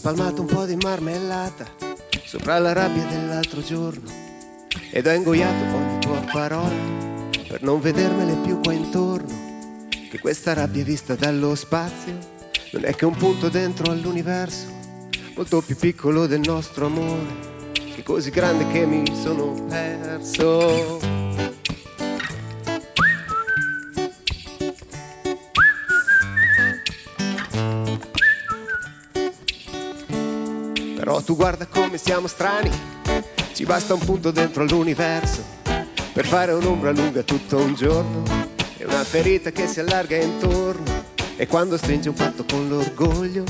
spalmato un po' di marmellata sopra la rabbia dell'altro giorno ed ho ingoiato ogni tua parola per non vedermele più qua intorno. Che questa rabbia vista dallo spazio non è che un punto dentro all'universo, molto più piccolo del nostro amore, che è così grande che mi sono perso. Però tu guarda come siamo strani, ci basta un punto dentro all'universo per fare un'ombra lunga tutto un giorno e una ferita che si allarga intorno, e quando stringe un patto con l'orgoglio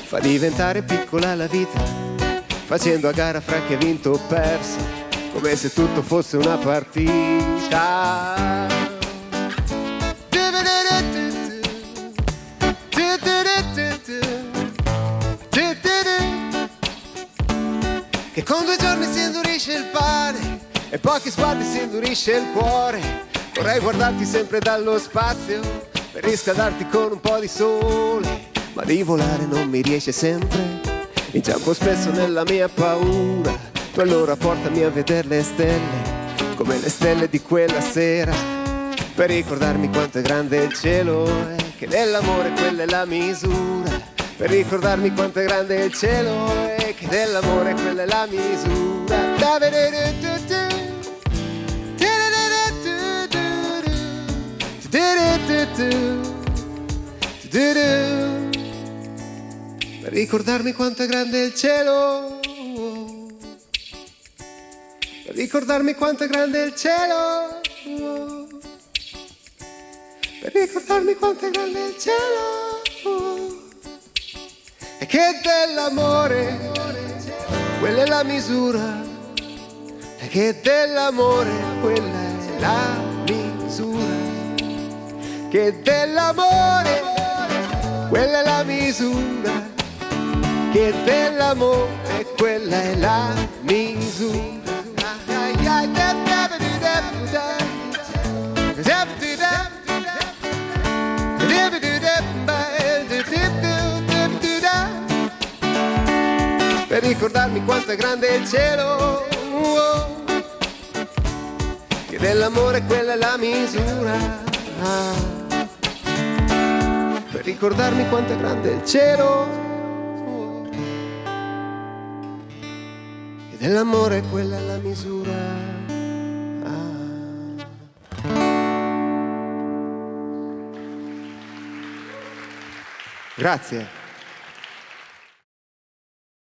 fa diventare piccola la vita, facendo a gara fra chi ha vinto o perso, come se tutto fosse una partita. Che con 2 giorni si indurisce il pane e pochi sguardi si indurisce il cuore. Vorrei guardarti sempre dallo spazio per riscaldarti con un po' di sole, ma di volare non mi riesce sempre, inciampo spesso nella mia paura. Tu allora portami a vedere le stelle, come le stelle di quella sera, per ricordarmi quanto è grande il cielo e che nell'amore quella è la misura. Per ricordarmi quanto è grande il cielo e che dell'amore quella è la misura. Per ricordarmi quanto è grande il cielo, per ricordarmi quanto è grande il cielo, per ricordarmi quanto è grande il cielo, e che dell'amore quella è la misura, e che dell'amore quella è la misura, che dell'amore quella è la misura, che dell'amore quella è la misura. Per ricordarmi quanto è grande il cielo, che dell'amore quella è la misura. Per ricordarmi quanto è grande il cielo, che dell'amore quella è la misura. Grazie.